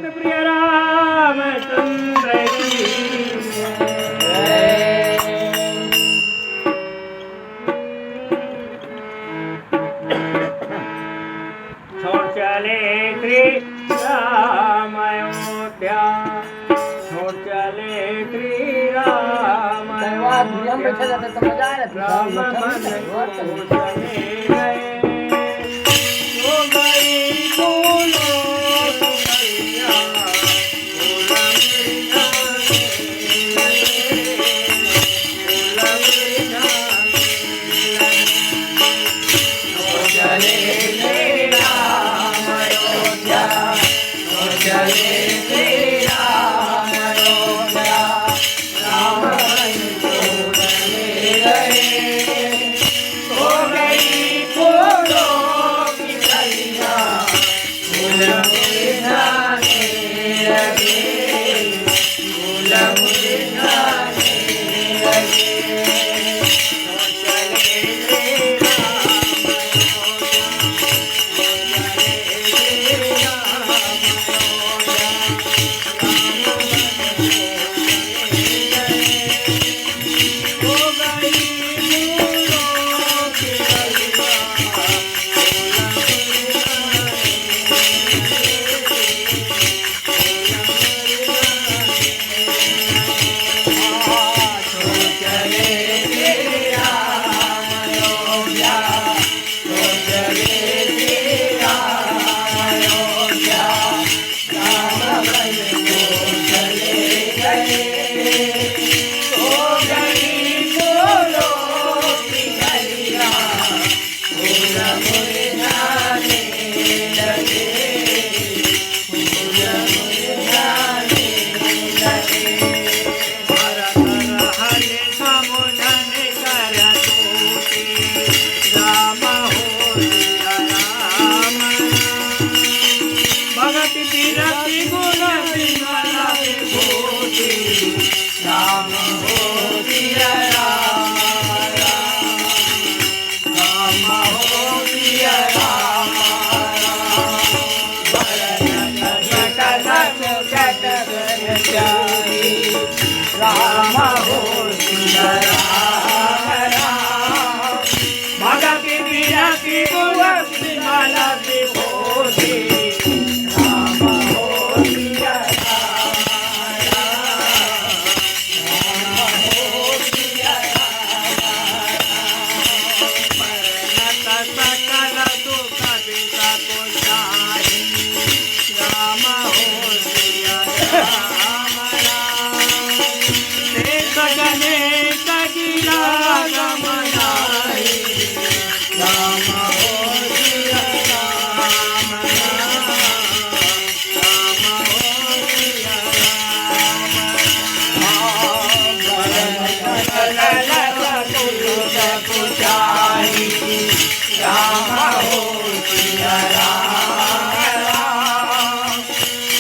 भगत प्रिय रामचंद्र की छोड़ चले श्री राम अयोध्या, छोड़ चले श्री राम अयोध्या, राम मन को चले गए, हो गई बोलो सुनैया, बोला मेरी जाने लगे, बोला मेरी जाने लगे। छोड़ चले श्री राम अयोध्या, छोड़ चले श्री राम अयोध्या, राम मन को चले गए, हो गई बोलो की कलिया, बोला मुझे जाने लगे, बोला मुझे जाने लगे। छोड़ चले श्री राम अयोध्या, छोड़ चले श्री राम अयोध्या, राम मन को चले गए, हो गई बोलो की कलिया, बोला मुझे छोड़ चले श्री राम अयोध्या, छोड़ चले श्री राम अयोध्या, राम मन को चले गए, हो गई बोलो की कलिया, बोला मुझे जाने लगे, बोला मुझे जाने लगे। भरत रहले समुझन कर तूते, राम हो सिया राम, भगत बिरति गुण विमला विभूति, राम हो सिया राम राम, राम हो सिया राम राम। भरत जट जट जाई, राम हो सिया राम राम, भगत बिरति गुण विमला विभूति, राम हो सिया राम राम, राम हो सिया राम राम। मरनत सकल दुख विगत जाहि, राम हो सिया राम राम। देख गणेश गिरा गमनाहि, राम हो सिया राम राम, राम हो सिया राम राम। पुजारी, राम हो सिया राम राम।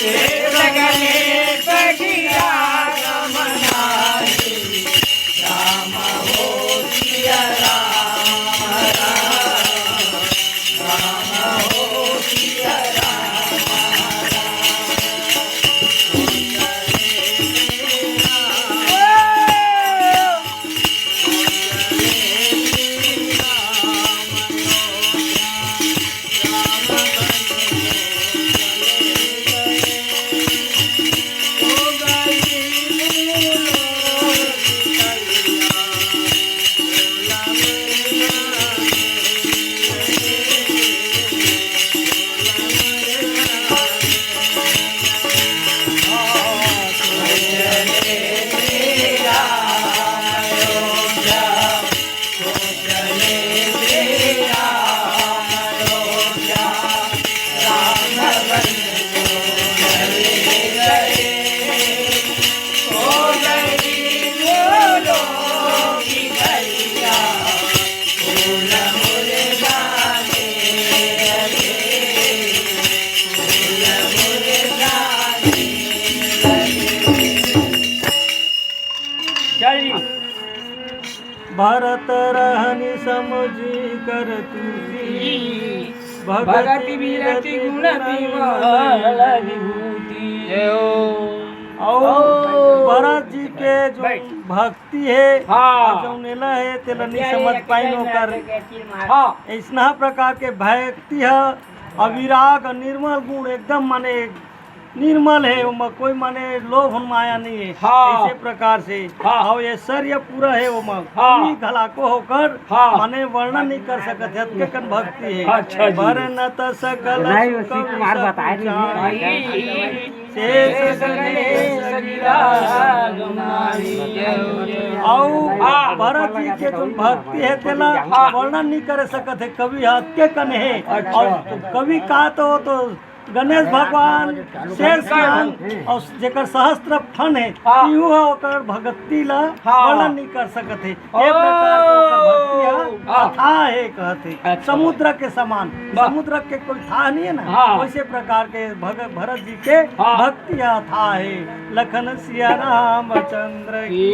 देख गणेश गिरा गमनाहि, राम हो सिया राम राम, राम हो सिया राम राम। छोड़ चले श्री राम, छोड़ चले श्री राम अयोध्या, राम मन को चले गए, हो गई बोलो की कलिया, बोला मेरी जाने लगे, बोला मेरी जाने लगे। छोड़ चले श्री राम अयोध्या, छोड़ चले श्री राम अयोध्या, राम मन को चले गए, हो गई बोलो की कलिया, बोला मुझे जाने लगे, बोला मुझे जाने लगे। चलिए। भरत रहनि समझी कर तुझी, भगति विरति गुण विमला विभूति, और भरत जी के जो भक्ति है हाँ। जो नीला है तेला नहीं समझ पाई कर ऐसा प्रकार के भक्ति है अविराग निर्मल गुण एकदम माने निर्मल है वो कोई माने लोभ माया नहीं है हाँ। ऐसे प्रकार से हाँ। और ऐश्वर्य पूरा है वो हाँ। घला को होकर हाँ। माने वर्णन नहीं कर सकते है के कन भक्ति है अच्छा जी। वर्ण त सकल नहीं, उसी कुमार बताए और भरत जी के जो भक्ति है तेला वर्णन नहीं कर सकते है कवि हद के कन है और कवि का तो गणेश भगवान शेर सिंह और जेकर सहस्त्र फन है इहो ओकर भक्ति ला वर्णन नहीं कर सकते है ये प्रकार के ओकर भक्ति है अथाह है कहते समुद्र के समान समुद्र के कोई था नहीं है ना वैसे प्रकार के भरत जी के भक्ति अथाह है लखन सिया रामचंद्र की